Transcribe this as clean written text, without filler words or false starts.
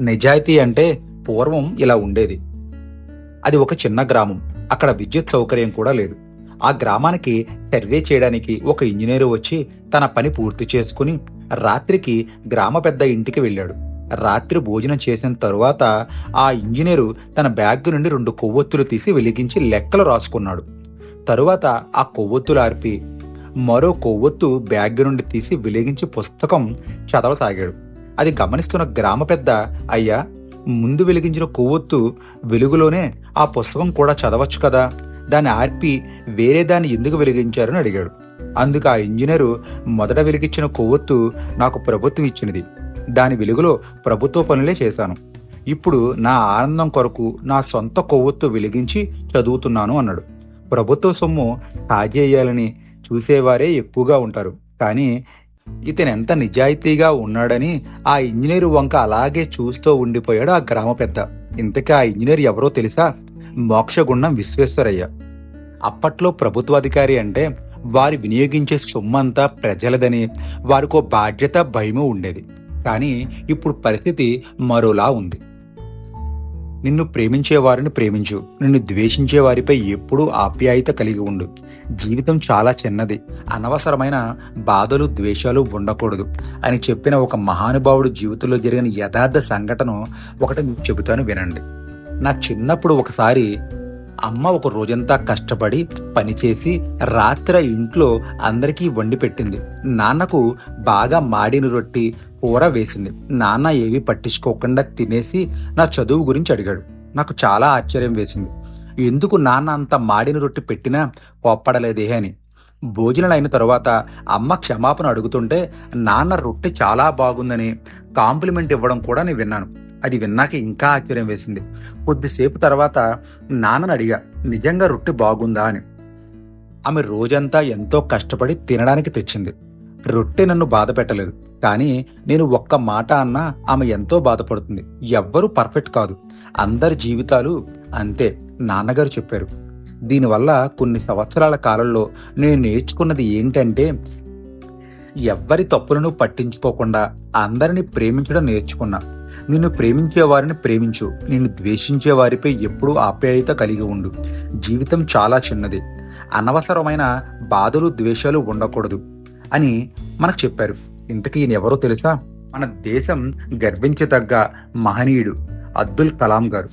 నిజాయితీ అంటే పూర్వం ఇలా ఉండేది. అది ఒక చిన్న గ్రామం. అక్కడ విద్యుత్ సౌకర్యం కూడా లేదు. ఆ గ్రామానికి సర్వే చేయడానికి ఒక ఇంజనీరు వచ్చి తన పని పూర్తి చేసుకుని రాత్రికి గ్రామ పెద్ద ఇంటికి వెళ్ళాడు. రాత్రి భోజనం చేసిన తరువాత ఆ ఇంజనీరు తన బ్యాగ్ నుండి 2 కొవ్వొత్తులు తీసి వెలిగించి లెక్కలు రాసుకున్నాడు. తరువాత ఆ కొవ్వొత్తులు ఆర్పి మరో కొవ్వొత్తు బ్యాగ్ నుండి తీసి వెలిగించి పుస్తకం చదవసాగాడు. అది గమనిస్తున్న గ్రామ పెద్ద, అయ్యా, ముందు వెలిగించిన కొవ్వొత్తు వెలుగులోనే ఆ పుస్తకం కూడా చదవచ్చు కదా, దాన్ని ఆర్పి వేరే దాన్ని ఎందుకు వెలిగించారని అడిగాడు. అందుకు ఆ ఇంజనీరు, మొదట వెలిగించిన కొవ్వొత్తు నాకు ప్రభుత్వం ఇచ్చినది, దాని వెలుగులో ప్రభుత్వ పనులే చేశాను. ఇప్పుడు నా ఆనందం కొరకు నా సొంత కొవ్వొత్తు వెలిగించి చదువుతున్నాను అన్నాడు. ప్రభుత్వ సొమ్ము కాజేయాలని చూసేవారే ఎక్కువగా ఉంటారు, కానీ ఇతను ఎంత నిజాయితీగా ఉన్నాడని ఆ ఇంజనీరు వంక అలాగే చూస్తూ ఉండిపోయాడు ఆ గ్రామ పెద్ద. ఇంతకీ ఆ ఇంజనీర్ ఎవరో తెలుసా? మోక్షగుండం విశ్వేశ్వరయ్య. అప్పట్లో ప్రభుత్వాధికారి అంటే వారి వినియోగించే సొమ్మంతా ప్రజలదని, వారికో బాధ్యత, భయము ఉండేది. కానీ ఇప్పుడు పరిస్థితి మరోలా ఉంది. నిన్ను ప్రేమించే వారిని ప్రేమించు, నిన్ను ద్వేషించే వారిపై ఎప్పుడూ ఆప్యాయత కలిగి ఉండు. జీవితం చాలా చిన్నది, అనవసరమైన బాధలు, ద్వేషాలు ఉండకూడదు అని చెప్పిన ఒక మహానుభావుడు జీవితంలో జరిగిన యథార్థ సంఘటన ఒకటి మీకు చెబుతాను, వినండి. నా చిన్నప్పుడు ఒకసారి అమ్మ ఒక రోజంతా కష్టపడి పనిచేసి రాత్రి ఇంట్లో అందరికీ వండి పెట్టింది. నాన్నకు బాగా మాడిన రొట్టి, కూర వేసింది. నాన్న ఏవి పట్టించుకోకుండా తినేసి నా చదువు గురించి అడిగాడు. నాకు చాలా ఆశ్చర్యం వేసింది. ఎందుకు నాన్న అంత మాడిన రొట్టి పెట్టినా కోప్పడలేదే అని. భోజనం అయిన తరువాత అమ్మ క్షమాపణ అడుగుతుంటే నాన్న రొట్టె చాలా బాగుందని కాంప్లిమెంట్ ఇవ్వడం కూడా నేను విన్నాను. అది విన్నాక ఇంకా ఆశ్చర్యం వేసింది. కొద్దిసేపు తర్వాత నాన్నని అడిగా, నిజంగా రొట్టె బాగుందా అని. ఆమె రోజంతా ఎంతో కష్టపడి తినడానికి తెచ్చింది. రొట్టె నన్ను బాధ పెట్టలేదు, కానీ నేను ఒక్క మాట అన్నా ఆమె ఎంతో బాధపడుతుంది. ఎవ్వరూ పర్ఫెక్ట్ కాదు, అందరి జీవితాలు అంతే, నాన్నగారు చెప్పారు. దీనివల్ల కొన్ని సంవత్సరాల కాలంలో నేను నేర్చుకున్నది ఏంటంటే, ఎవ్వరి తప్పులను పట్టించుకోకుండా అందరిని ప్రేమించడం నేర్చుకున్నా. నిన్ను ప్రేమించే వారిని ప్రేమించు, నిన్ను ద్వేషించే వారిపై ఎప్పుడూ ఆప్యాయత కలిగి ఉండు. జీవితం చాలా చిన్నది, అనవసరమైన బాధలు, ద్వేషాలు ఉండకూడదు అని మనకు చెప్పారు. ఇంతకీ ఈయన ఎవరో తెలుసా? మన దేశం గర్వించదగ్గ మహనీయుడు అబ్దుల్ కలాం గారు.